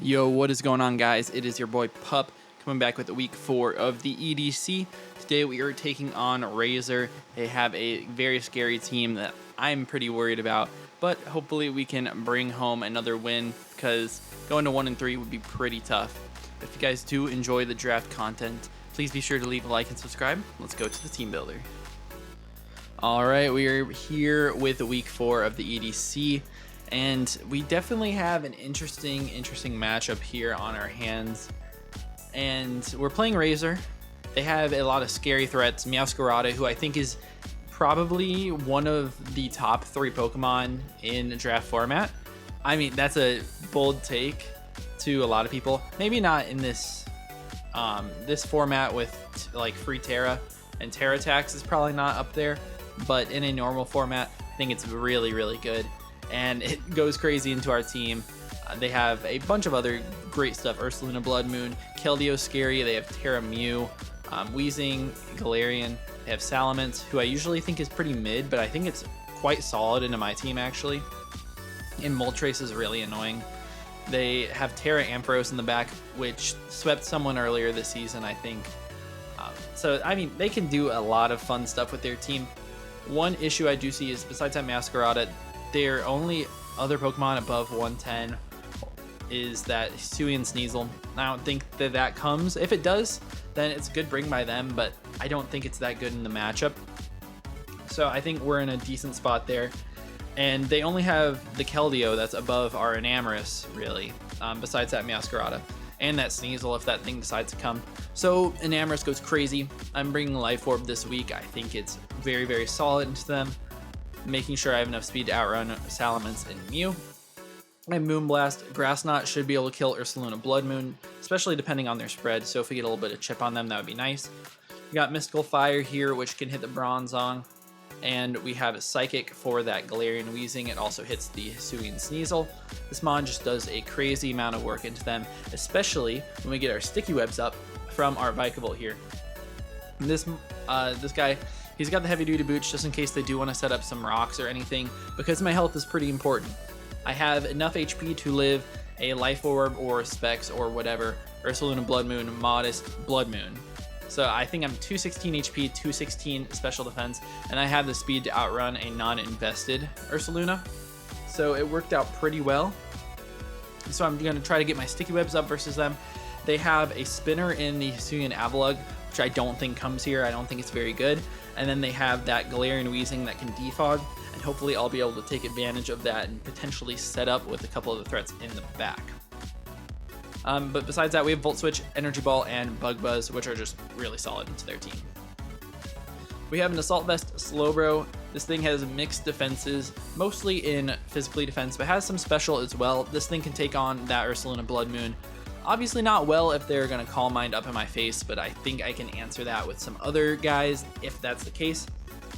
Yo, what is going on, guys? It is your boy Pup coming back with week 4 of the EDC. Today we are taking on Razor. They have a very scary team that I'm pretty worried about, but hopefully we can bring home another win because going to 1-3 would be pretty tough. If you guys do enjoy the draft content, please be sure to leave a like and subscribe. Let's go to the team builder. All right, we are here with week 4 of the EDC. And we definitely have an interesting matchup here on our hands. And we're playing Razor. They have a lot of scary threats. Meowscarada, who I think is probably one of the top 3 Pokemon in draft format. I mean, that's a bold take to a lot of people. Maybe not in this this format with like free Terra and Terra Tax is probably not up there. But in a normal format, I think it's really, really good. And it goes crazy into our team. They have a bunch of other great stuff. Ursaluna Blood Moon, Keldeo Scary, they have Terra Mew, Weezing, Galarian, they have Salamence, who I usually think is pretty mid, but I think it's quite solid into my team actually. And Moltres is really annoying. They have Terra Ampharos in the back, which swept someone earlier this season, I think. So, I mean, they can do a lot of fun stuff with their team. One issue I do see is, besides that Meowscarada, their only other Pokemon above 110 is that Hisuian Sneasel. I don't think that comes. If it does, then it's a good bring by them, but I don't think it's that good in the matchup. So I think we're in a decent spot there. And they only have the Keldeo that's above our Enamorus, really, besides that Meowscarada. And that Sneasel if that thing decides to come. So Enamorus goes crazy. I'm bringing Life Orb this week. I think it's very, very solid into them, making sure I have enough speed to outrun Salamence and Mew. And Moonblast, Grass Knot should be able to kill Ursaluna Blood Moon, especially depending on their spread, so if we get a little bit of chip on them, that would be nice. We got Mystical Fire here, which can hit the Bronzong, and we have a Psychic for that Galarian Weezing. It also hits the Hisuian Sneasel. This Mon just does a crazy amount of work into them, especially when we get our Sticky Webs up from our Vikavolt here. And this guy, he's got the heavy duty boots just in case they do want to set up some rocks or anything, because my health is pretty important. I have enough HP to live a Life Orb or Specs or whatever, Ursaluna Blood Moon, Modest Blood Moon. So I think I'm 216 HP, 216 special defense, and I have the speed to outrun a non-invested Ursaluna. So it worked out pretty well. So I'm going to try to get my Sticky Webs up versus them. They have a Spinner in the Hisuian Avalugg, which I don't think comes here. I don't think it's very good. And then they have that Galarian Weezing that can defog, and hopefully I'll be able to take advantage of that and potentially set up with a couple of the threats in the back. But besides that, we have Volt Switch, Energy Ball, and Bug Buzz, which are just really solid into their team. We have an Assault Vest Slowbro. This thing has mixed defenses, mostly in physically defense, but has some special as well. This thing can take on that Ursaluna Blood Moon. Obviously not well if they're going to Calm Mind up in my face, but I think I can answer that with some other guys if that's the case.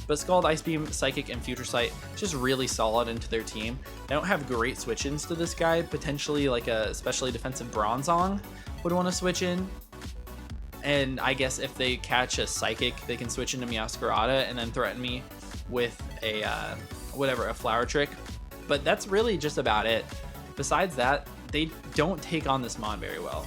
But Scald, Ice Beam, Psychic, and Future Sight, just really solid into their team. They don't have great switch-ins to this guy. Potentially like a especially defensive Bronzong would want to switch in. And I guess if they catch a Psychic, they can switch into Meowscarada and then threaten me with a, a Flower Trick. But that's really just about it. Besides that, they don't take on this Mon very well.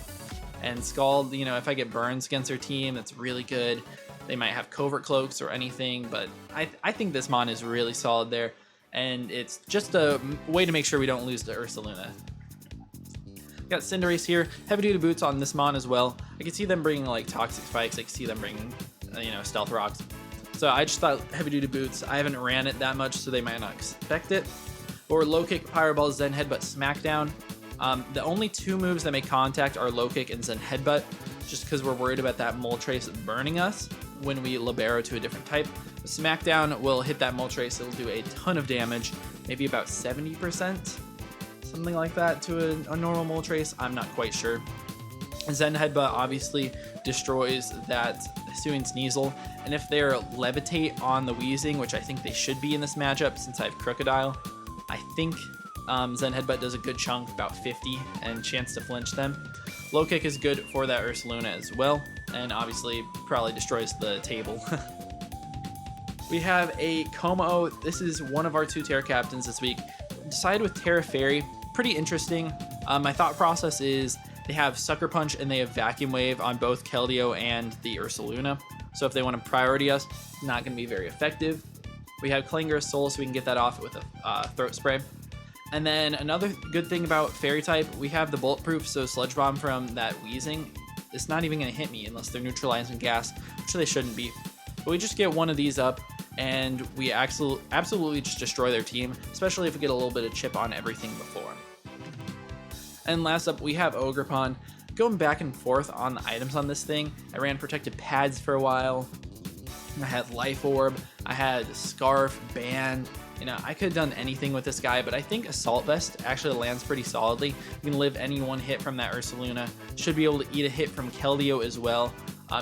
And Scald, you know, if I get burns against their team, that's really good. They might have Covert Cloaks or anything, but I think this Mon is really solid there. And it's just a way to make sure we don't lose to Ursaluna. Got Cinderace here. Heavy duty boots on this Mon as well. I can see them bringing like Toxic Spikes. I can see them bringing, Stealth Rocks. So I just thought heavy duty boots. I haven't ran it that much, so they might not expect it. Or Low Kick, Pyro Ball, Zen Headbutt, Smackdown. The only 2 moves that make contact are Low Kick and Zen Headbutt, just because we're worried about that Moltres burning us when we Libero to a different type. The Smackdown will hit that Moltres. It'll do a ton of damage, maybe about 70%, something like that to a normal Moltres. I'm not quite sure. Zen Headbutt obviously destroys that Hisuian Sneasel, and if they're Levitate on the Weezing, which I think they should be in this matchup since I have Crocodile, I think Zen Headbutt does a good chunk, about 50, and chance to flinch them. Low Kick is good for that Ursaluna as well, and obviously probably destroys the table. We have a Como. This is one of our 2 Terra Captains this week. Decided with Terra Fairy. Pretty interesting. My thought process is they have Sucker Punch and they have Vacuum Wave on both Keldeo and the Ursaluna. So if they want to priority us, not going to be very effective. We have Clanger's Soul, so we can get that off with a Throat Spray. And then another good thing about Fairy type, we have the Bulletproof, so Sludge Bomb from that Wheezing, it's not even going to hit me unless they're neutralizing gas, which they shouldn't be. But we just get one of these up, and we absolutely just destroy their team, especially if we get a little bit of chip on everything before. And last up, we have Ogerpon. Going back and forth on the items on this thing, I ran Protected Pads for a while. I had Life Orb, I had Scarf, Band. You know, I could have done anything with this guy, but I think Assault Vest actually lands pretty solidly. You can live any one hit from that Ursaluna. Should be able to eat a hit from Keldeo as well.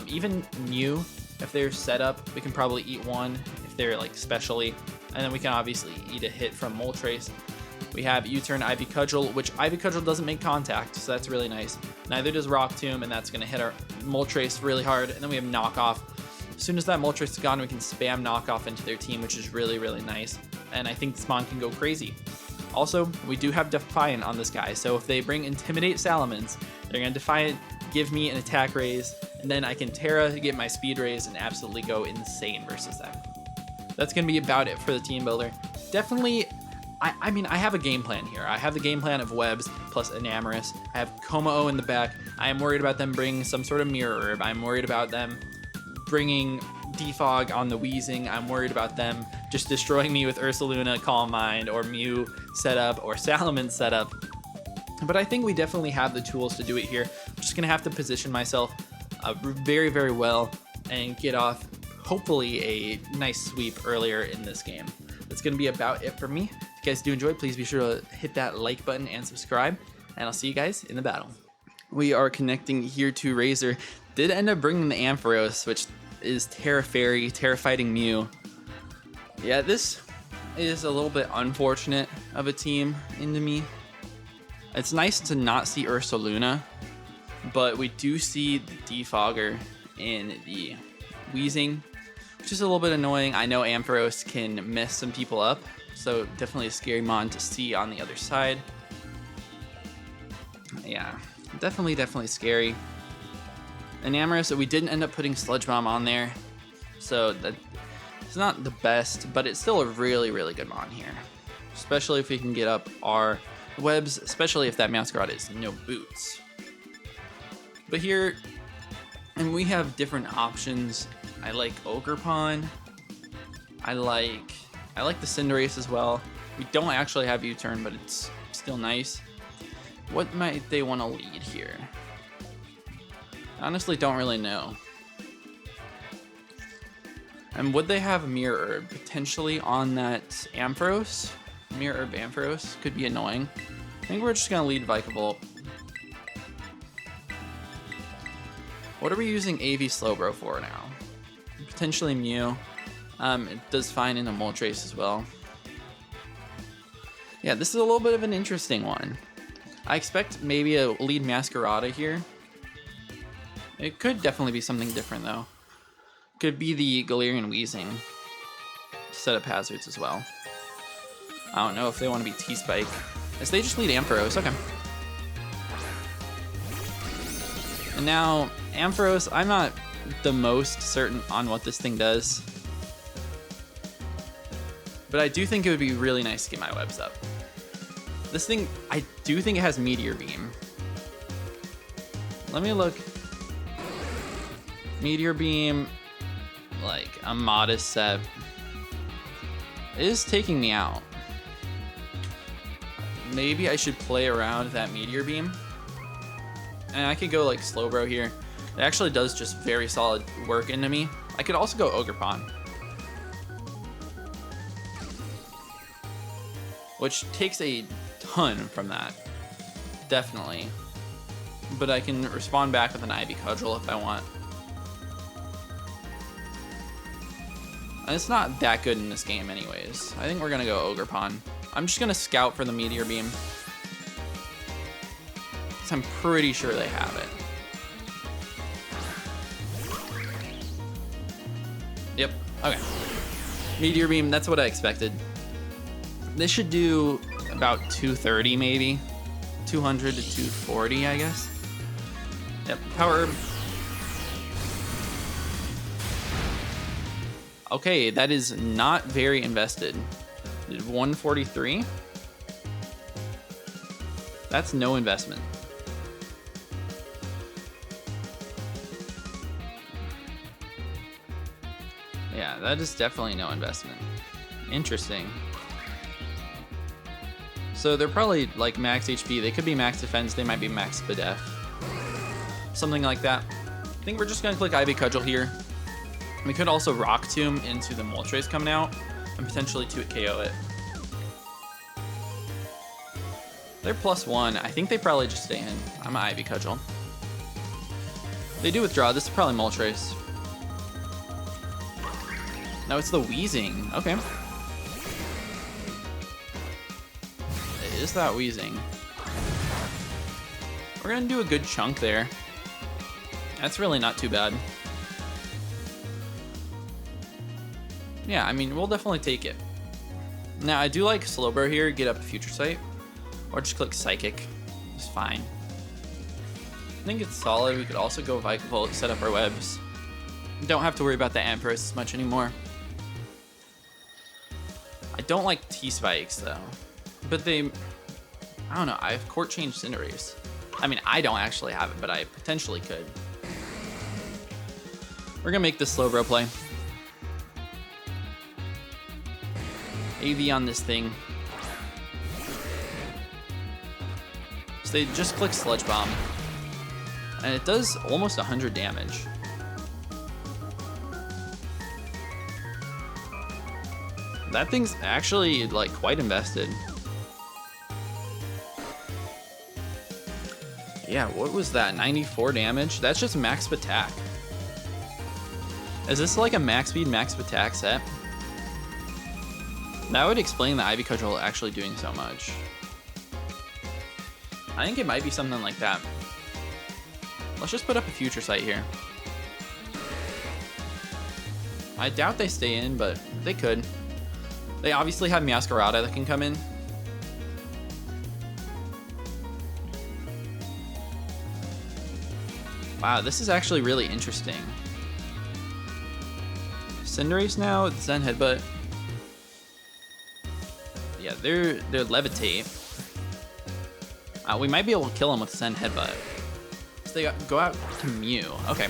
Even Mew, if they're set up, we can probably eat one if they're like specially. And then we can obviously eat a hit from Moltres. We have U-Turn, Ivy Cudgel, which Ivy Cudgel doesn't make contact, so that's really nice. Neither does Rock Tomb, and that's going to hit our Moltres really hard. And then we have Knockoff. As soon as that Moltres is gone, we can spam Knockoff into their team, which is really, really nice. And I think this mon can go crazy. Also, we do have Defiant on this guy, so if they bring Intimidate Salamence, they're going to Defiant, give me an attack raise, and then I can Terra to get my speed raise and absolutely go insane versus them. That's going to be about it for the team builder. Definitely, I mean, I have a game plan here. I have the game plan of Webs plus Enamorous. I have Komao in the back. I am worried about them bringing some sort of Mirror Herb. I'm worried about them bringing Defog on the Wheezing. I'm worried about them just destroying me with Ursaluna, Calm Mind, or Mew setup, or Salamence setup. But I think we definitely have the tools to do it here. I'm just going to have to position myself very, very well and get off, hopefully, a nice sweep earlier in this game. That's going to be about it for me. If you guys do enjoy, please be sure to hit that like button and subscribe, and I'll see you guys in the battle. We are connecting here to Razor. Did end up bringing the Ampharos, which is Terra Fairy, Terra Fighting Mew. Yeah, this is a little bit unfortunate of a team into me. It's nice to not see Ursaluna, but we do see the Defogger in the Wheezing, which is a little bit annoying. I know Ampharos can mess some people up, so definitely a scary mon to see on the other side. Yeah, definitely scary. Enamorous, we didn't end up putting Sludge Bomb on there, so that it's not the best, but it's still a really, really good mon here. Especially if we can get up our Webs, especially if that Masquerade is no boots. But here, and we have different options. I like Ogerpon. I like the Cinderace as well. We don't actually have U-Turn, but it's still nice. What might they want to lead here? Honestly, don't really know. And would they have Mirror Herb potentially on that Ampharos? Mirror Herb Ampharos could be annoying. I think we're just gonna lead Vikavolt. What are we using AV Slowbro for now? Potentially Mew. It does fine in a Moltres as well. Yeah, this is a little bit of an interesting one. I expect maybe a lead Masquerada here. It could definitely be something different though. Could be the Galarian Wheezing set up hazards as well. I don't know if they want to be T-Spike. As they just lead Ampharos, okay. And now, Ampharos, I'm not the most certain on what this thing does. But I do think it would be really nice to get my Webs up. This thing, I do think it has Meteor Beam. Let me look. Meteor Beam, like a modest set, is taking me out. Maybe I should play around that Meteor Beam. And I could go like Slowbro here. It actually does just very solid work into me. I could also go Ogerpon, which takes a ton from that, definitely. But I can respond back with an Ivy Cudgel if I want. And it's not that good in this game anyways. I think we're gonna go Ogerpon. I'm just gonna scout for the Meteor Beam, because I'm pretty sure they have it. Yep, okay. Meteor Beam, that's what I expected. This should do about 230 maybe. 200 to 240, I guess. Yep, power herb. Okay, that is not very invested. Did 143? That's no investment. Yeah, that is definitely no investment. Interesting. So they're probably like max HP. They could be max defense. They might be max def. Something like that. I think we're just gonna click Ivy Cudgel here. We could also Rock Tomb into the moltres coming out and potentially 2-hit KO it. They're +1. I think they probably just stay in. I'm an Ivy Cudgel. They do withdraw. This is probably moltres. No, it's the wheezing. Okay. It is that wheezing. We're gonna do a good chunk there. That's really not too bad. Yeah, I mean, we'll definitely take it. Now, I do like Slowbro here, get up Future Sight, or just click Psychic. It's fine. I think it's solid. We could also go Vikavolt, set up our webs. Don't have to worry about the Empress as much anymore. I don't like T-Spikes, though. But they... I don't know. I have Court Change Cinderace. I mean, I don't actually have it, but I potentially could. We're going to make this Slowbro play. AV on this thing. So they just click Sludge Bomb. And it does almost 100 damage. That thing's actually like quite invested. Yeah, what was that? 94 damage? That's just max attack. Is this like a max speed, max attack set? That would explain the Ivy Cudgel actually doing so much. I think it might be something like that. Let's just put up a Future Sight here. I doubt they stay in, but they could. They obviously have Meowscarada that can come in. Wow, this is actually really interesting. Cinderace now, Zen Headbutt. Yeah, they're Levitate. We might be able to kill him with Zen Headbutt. So they go out to Mew. Okay.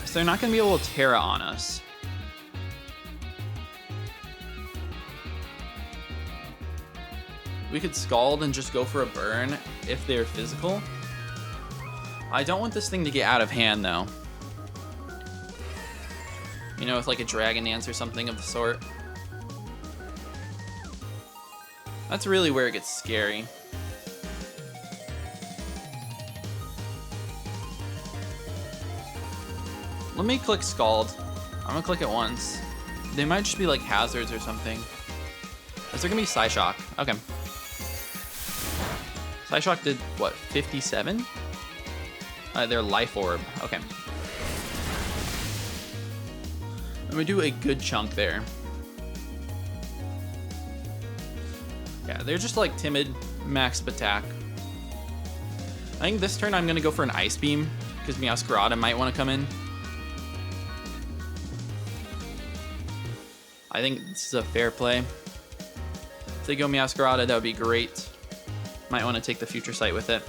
So they're not going to be able to Terra on us. We could Scald and just go for a burn if they're physical. I don't want this thing to get out of hand, though. You know, with like a Dragon Dance or something of the sort. That's really where it gets scary. Let me click Scald. I'm gonna click it once. They might just be like hazards or something. Is there gonna be Psyshock? Okay. Psyshock did, what, 57? They're Life Orb. Okay. Let me do a good chunk there. Yeah, they're just like timid, max attack. I think this turn I'm gonna go for an Ice Beam, because Meowscarada might want to come in. I think this is a fair play. If they go Meowscarada, that would be great. Might want to take the Future Sight with it.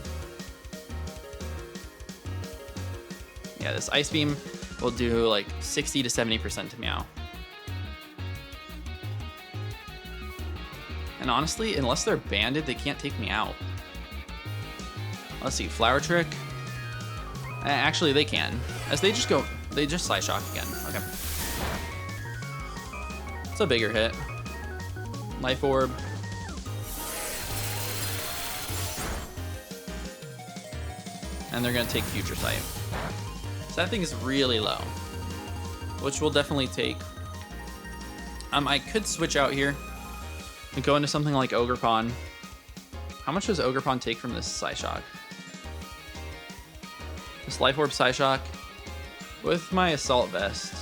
Yeah, this Ice Beam will do like 60 to 70% to Meow. And honestly, unless they're banded, they can't take me out. Let's see, Flower Trick. Actually, they can. As they just Psyshock again. Okay. It's a bigger hit. Life Orb. And they're gonna take Future Sight. So that thing is really low, which we'll definitely take. I could switch out here and go into something like Ogerpon. How much does Ogerpon take from this Psyshock? This Life Orb Psyshock with my Assault Vest.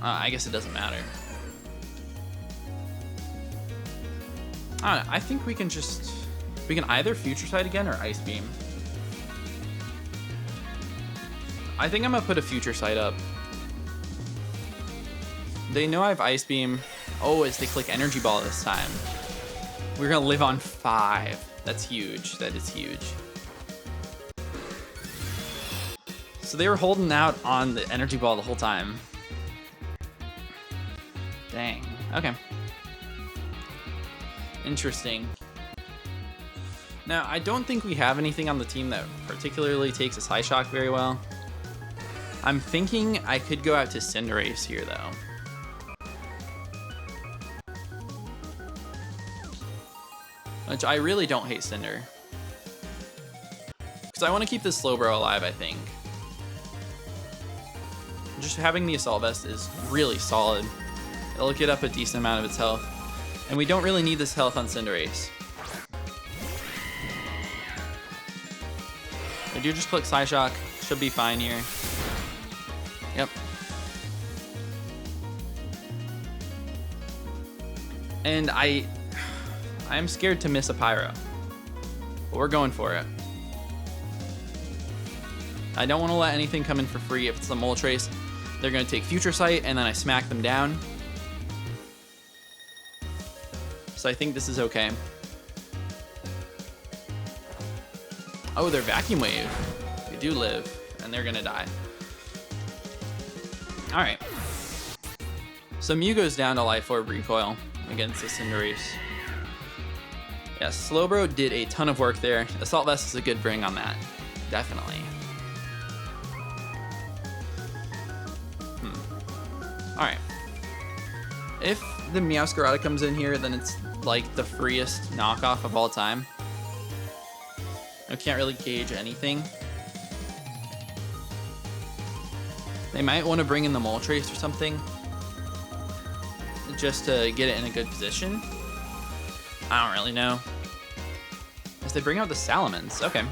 I guess it doesn't matter. I don't know, I think we can either Future Sight again or Ice Beam. I think I'm gonna put a Future Sight up. They know I have Ice Beam. Oh, as they click Energy Ball this time. We're gonna live on 5. That's huge. That is huge. So they were holding out on the Energy Ball the whole time. Dang. Okay. Interesting. Now, I don't think we have anything on the team that particularly takes a Psyshock very well. I'm thinking I could go out to Cinderace here, though. Which I really don't hate Cinder. Because I want to keep this Slowbro alive, I think. Just having the Assault Vest is really solid. It'll get up a decent amount of its health. And we don't really need this health on Cinderace. I do just click Psyshock. Should be fine here. Yep. And I'm scared to miss a Pyro. But we're going for it. I don't want to let anything come in for free. If it's the Moltres, they're going to take Future Sight, and then I smack them down. So I think this is okay. Oh, they're Vacuum Wave. They do live, and they're going to die. Alright. So Mew goes down to Life Orb Recoil against the Cinderace. Yeah, Slowbro did a ton of work there. Assault Vest is a good bring on that. Definitely. Alright. If the Meowscarada comes in here, then it's like the freest knockoff of all time. I can't really gauge anything. They might want to bring in the Moltres or something. Just to get it in a good position. I don't really know. As they bring out the Salamence. Okay.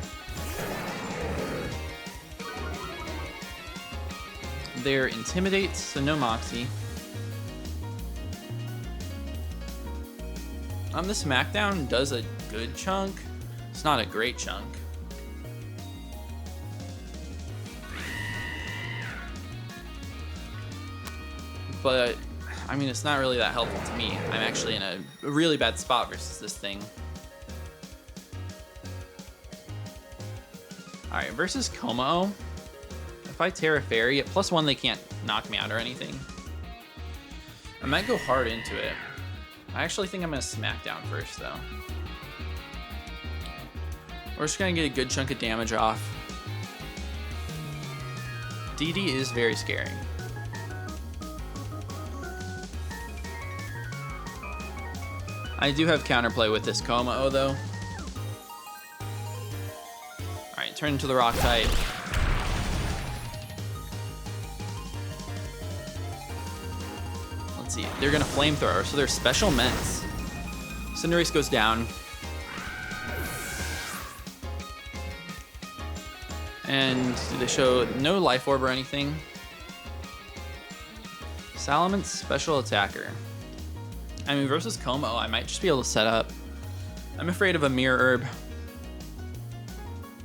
They're Intimidate, so no Moxie. The Smackdown does a good chunk. It's not a great chunk. But, I mean, it's not really that helpful to me. I'm actually in a really bad spot versus this thing. Alright, versus Como. If I Terra Fairy, at +1 they can't knock me out or anything. I might go hard into it. I actually think I'm going to Smackdown first, though. We're just going to get a good chunk of damage off. DD is very scary. I do have counterplay with this Como, though. Alright, turn into the Rock type. Let's see, they're gonna Flamethrower, so they're Special Ments. Cinderace goes down. And they show no Life Orb or anything. Salamence, Special Attacker. I mean, versus Como, I might just be able to set up. I'm afraid of a Mirror Herb.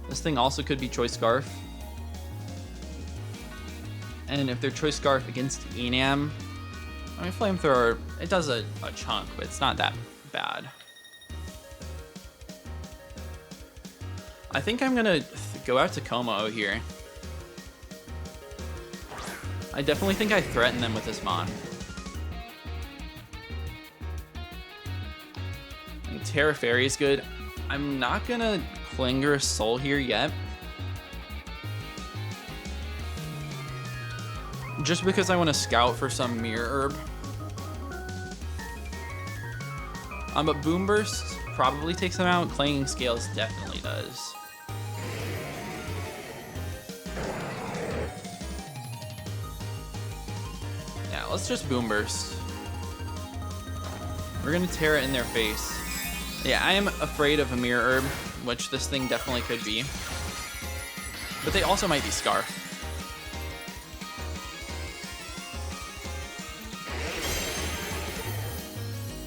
This thing also could be Choice Scarf. And if they're Choice Scarf against Enam, I mean, Flamethrower, it does a chunk, but it's not that bad. I think I'm gonna go out to Como here. I definitely think I threaten them with this Mon. Terra Fairy is good. I'm not gonna Klinger Soul here yet. Just because I want to scout for some Mirror Herb. But Boom Burst probably takes them out. Clanging Scales definitely does. Yeah, let's just Boom Burst. We're gonna tear it in their face. Yeah, I am afraid of a Mirror Herb, which this thing definitely could be. But they also might be Scarf.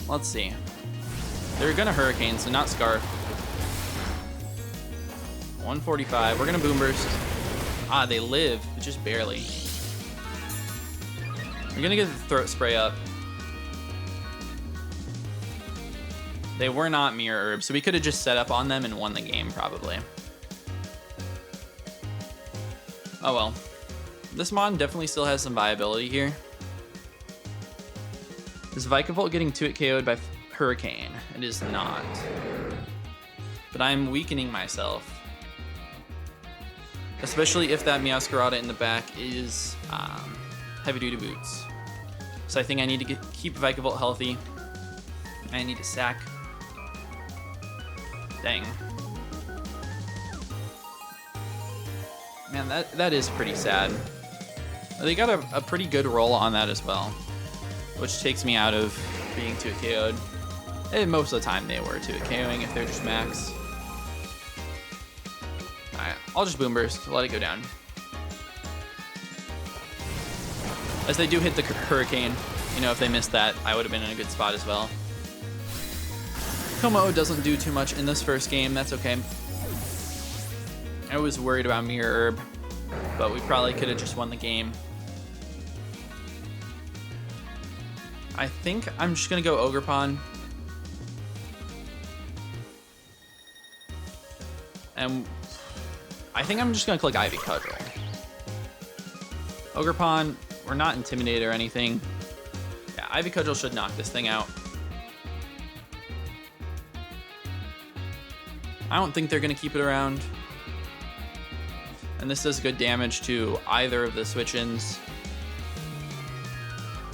Let's see. They're gonna Hurricane, so not Scarf. 145. We're gonna Boom Burst. Ah, they live, but just barely. We're gonna get the Throat Spray up. They were not Mirror Herb, so we could have just set up on them and won the game, probably. Oh well. This mon definitely still has some viability here. Is Vikavolt getting 2-hit KO'd by Hurricane? It is not. But I'm weakening myself. Especially if that Meowscarada in the back is heavy duty boots. So I think I need to keep Vikavolt healthy. I need to sack. Dang. Man, that is pretty sad. They got a pretty good roll on that as well, which takes me out of being 2-hit KO'd. And most of the time they were 2-hit KOing if they're just max. Alright, I'll just Boom Burst, let it go down. As they do hit the Hurricane, you know, if they missed that, I would have been in a good spot as well. Como doesn't do too much in this first game, that's okay. I was worried about Mirror Herb, but we probably could have just won the game. I think I'm just gonna go Ogerpon. And I think I'm just gonna click Ivy Cudgel. Ogerpon, we're not intimidated or anything. Yeah, Ivy Cudgel should knock this thing out. I don't think they're gonna keep it around. And this does good damage to either of the switch-ins.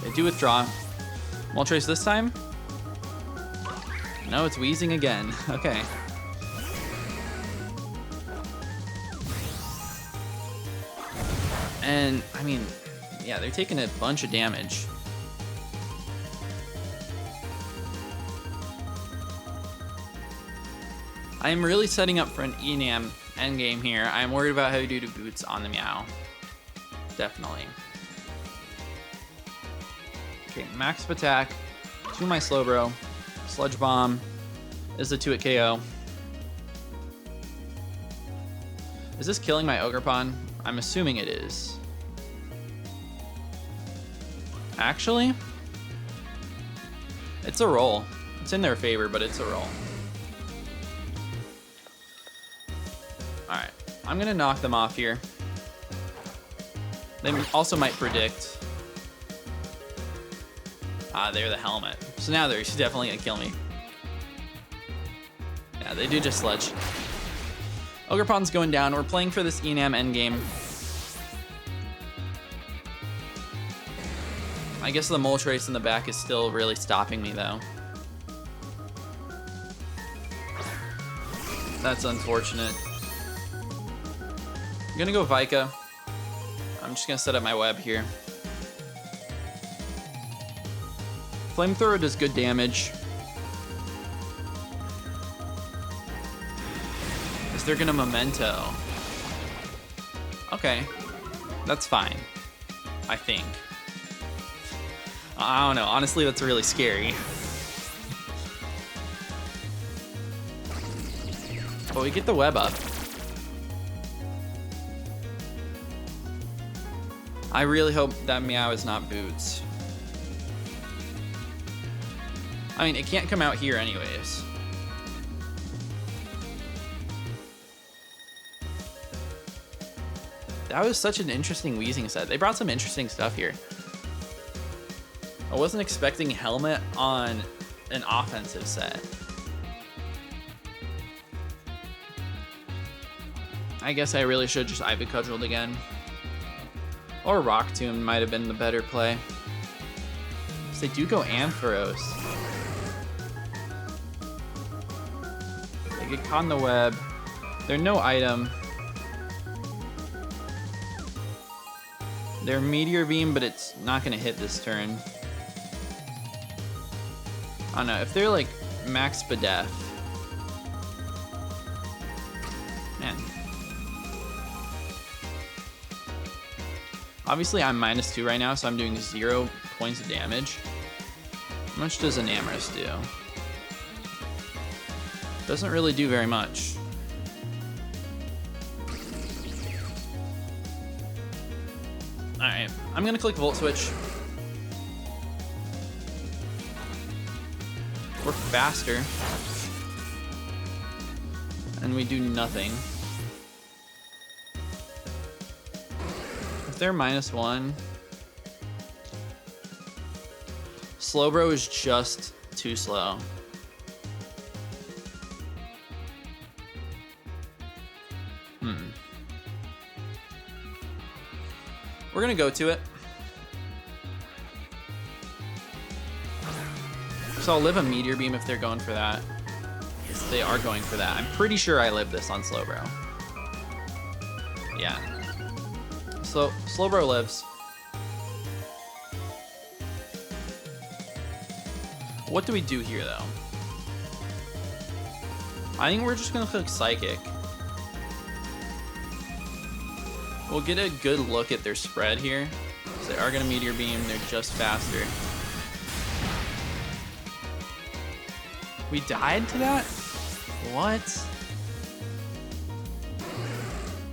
They do withdraw. Moltres this time? No, it's wheezing again. Okay. And, I mean, yeah, they're taking a bunch of damage. I'm really setting up for an Enam endgame here. I'm worried about heavy duty boots on the Meow. Definitely. Okay, max attack to my Slowbro. Sludge Bomb is a 2-hit KO. Is this killing my Ogerpon? I'm assuming it is. Actually, it's a roll. It's in their favor, but it's a roll. Alright, I'm gonna knock them off here. They also might predict. Ah, they're the helmet. So now they're definitely gonna kill me. Yeah, they do just Sledge. Ogerpon's going down. We're playing for this Enam endgame. I guess the Moltres in the back is still really stopping me, though. That's unfortunate. I'm gonna go Vika. I'm just gonna set up my web here. Flamethrower does good damage. Is there gonna Memento? Okay, that's fine, I think. I don't know, honestly that's really scary. But we get the web up. I really hope that Meow is not Boots. I mean, it can't come out here anyways. That was such an interesting Weezing set. They brought some interesting stuff here. I wasn't expecting Helmet on an offensive set. I guess I really should just Ivy Cudgeled again. Or Rock Tomb might have been the better play. Because they do go Ampharos. They get caught in the web. They're no item. They're Meteor Beam, but it's not going to hit this turn. I don't know. If they're like Max Badef. Man. Obviously, I'm -2 right now, so I'm doing 0 points of damage. How much does an Amorous do? Doesn't really do very much. Alright, I'm gonna click Volt Switch. We're faster. And we do nothing. If they're -1, Slowbro is just too slow. We're gonna go to it. So I'll live a Meteor Beam if they're going for that. If they are going for that. I'm pretty sure I live this on Slowbro. Yeah. So Slowbro lives. What do we do here though? I think we're just gonna click Psychic. We'll get a good look at their spread here. So they are gonna Meteor Beam, they're just faster. We died to that? What?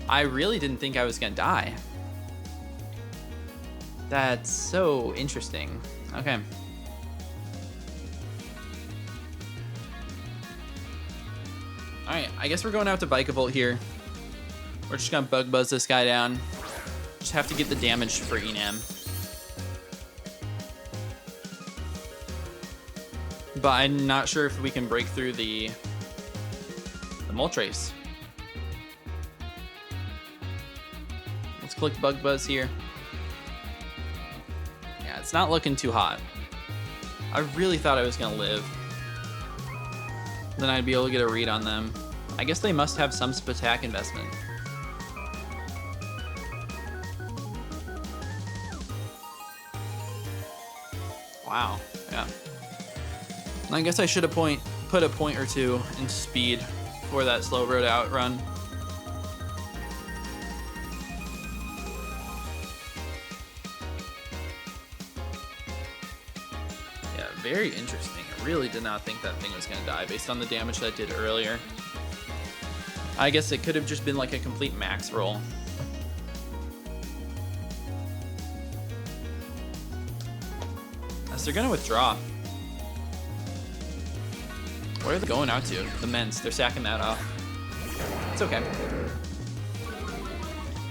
I really didn't think I was gonna die. That's so interesting. Okay. Alright, I guess we're going out to Vikavolt here. We're just gonna Bug Buzz this guy down. Just have to get the damage for Enam. But I'm not sure if we can break through the Moltres. Let's click Bug Buzz here. Yeah, it's not looking too hot. I really thought I was gonna live. Then I'd be able to get a read on them. I guess they must have some attack investment. Wow, yeah. I guess I should have put a point or two in speed for that Slowbro to outrun. Yeah, very interesting. I really did not think that thing was going to die based on the damage that it did earlier. I guess it could have just been like a complete max roll. As they're going to withdraw. Where are they going out to? The Ments. They're sacking that off. It's okay.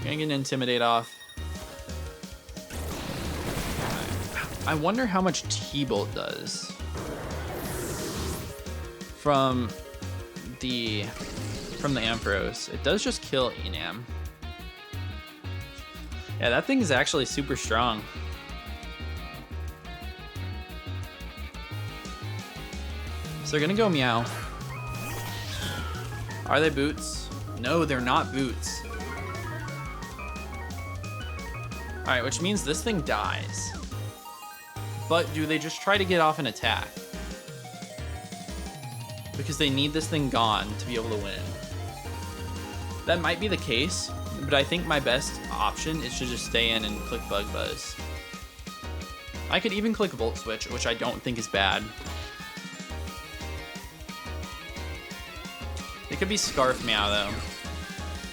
Gonna get an Intimidate off. I wonder how much T-Bolt does from the Ampharos. It does just kill Enam. Yeah, that thing is actually super strong. So they're gonna go Meow. Are they boots? No, they're not boots. Alright, which means this thing dies. But do they just try to get off an attack? Because they need this thing gone to be able to win. That might be the case, but I think my best option is to just stay in and click Bug Buzz. I could even click Volt Switch, which I don't think is bad. It could be Scarf Meow though.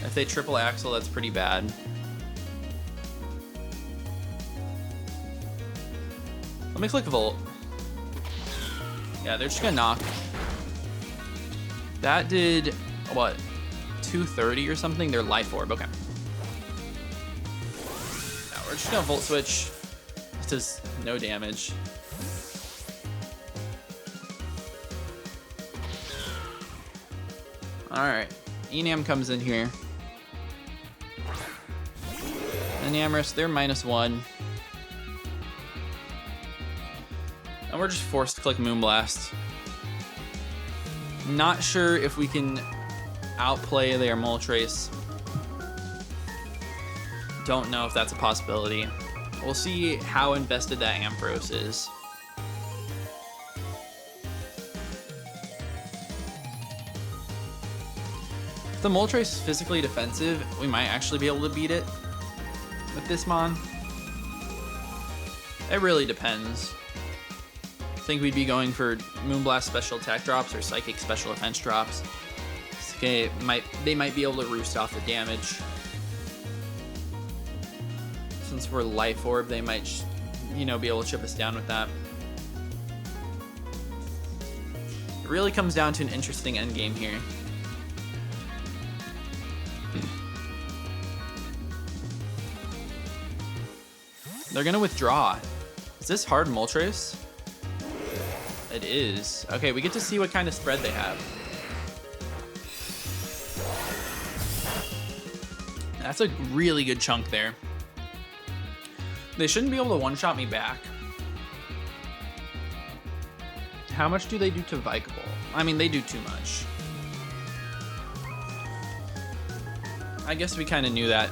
If they triple axle, that's pretty bad. Let me click Volt. Yeah, they're just gonna knock. That did, what, 230 or something? Their Life Orb, okay. Now we're just gonna Volt Switch. It does no damage. Alright, Enam comes in here. And Amorous, they're -1. And we're just forced to click Moonblast. Not sure if we can outplay their Moltres. Don't know if that's a possibility. We'll see how invested that Ampharos is. If the Moltres is physically defensive, we might actually be able to beat it with this Mon. It really depends. think we'd be going for Moonblast special attack drops or Psychic special defense drops. Okay, they might be able to roost off the damage. Since we're Life Orb, they might, you know, be able to chip us down with that. It really comes down to an interesting end game here. They're gonna withdraw. Is this hard Moltres? It is. Okay, we get to see what kind of spread they have. That's a really good chunk there. They shouldn't be able to one-shot me back. How much do they do to Vikable? I mean, they do too much. I guess we kind of knew that.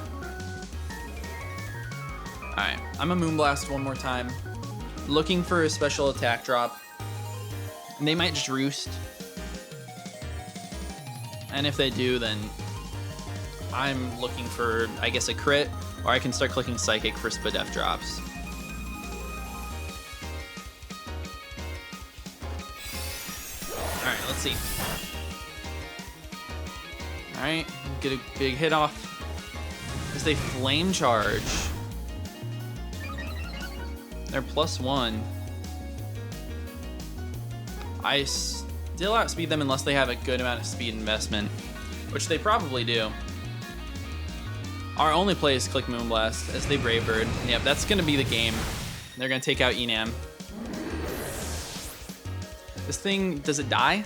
Alright, I'm a Moonblast one more time. Looking for a special attack drop. And they might just roost. And if they do, then I'm looking for, I guess, a crit, or I can start clicking Psychic for Spadef drops. Alright, let's see. Alright, get a big hit off. As they Flame Charge. They're +1. I still outspeed them unless they have a good amount of speed investment, which they probably do. Our only play is click Moonblast as they Brave Bird. Yep, that's going to be the game. They're going to take out Enam. This thing, does it die?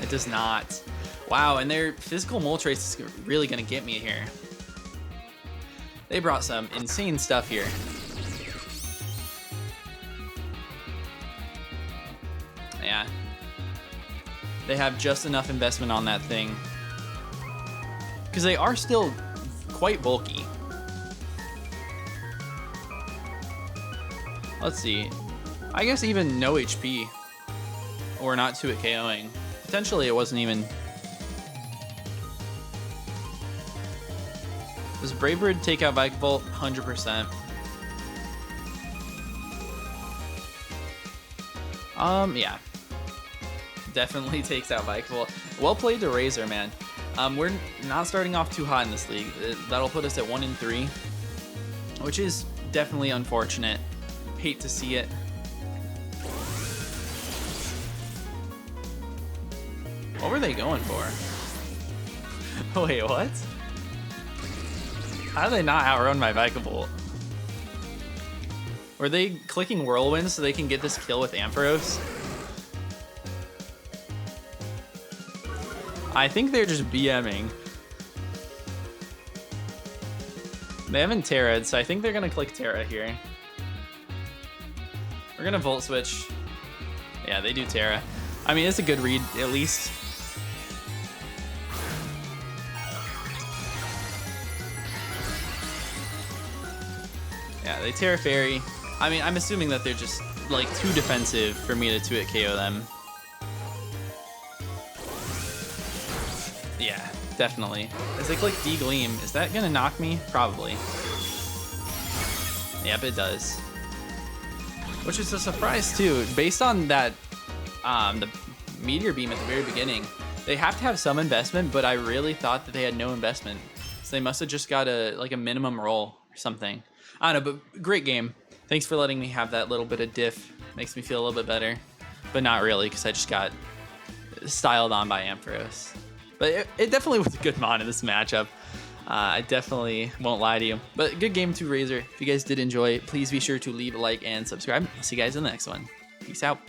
It does not. Wow, and their physical Moltres is really going to get me here. They brought some insane stuff here. Yeah. They have just enough investment on that thing. Because they are still quite bulky. Let's see. I guess even no HP. Or not 2 at KOing. Potentially it wasn't even... Does Brave Bird take out Vikavolt? 100%. Yeah. Definitely takes out Vikavolt. Well played to Razor, man. We're not starting off too hot in this league. That'll put us at 1-3, which is definitely unfortunate. Hate to see it. What were they going for? Wait, what? How did they not outrun my Vikavolt? Were they clicking Whirlwind so they can get this kill with Ampharos? I think they're just BMing. They haven't Terra'd, so I think they're gonna click Terra here. We're gonna Volt Switch. Yeah, they do Terra. I mean, it's a good read, at least. Yeah, they Terra Fairy. I mean, I'm assuming that they're just, like, too defensive for me to 2-hit KO them. Yeah, definitely. As they click D-Gleam, is that gonna knock me? Probably. Yep, it does. Which is a surprise, too. Based on that, the Meteor Beam at the very beginning, they have to have some investment, but I really thought that they had no investment. So they must have just got a minimum roll or something. I don't know, but great game. Thanks for letting me have that little bit of diff. Makes me feel a little bit better. But not really, because I just got styled on by Ampharos. But it definitely was a good mod in this matchup. I definitely won't lie to you. But good game too, Razor. If you guys did enjoy, please be sure to leave a like and subscribe. I'll see you guys in the next one. Peace out.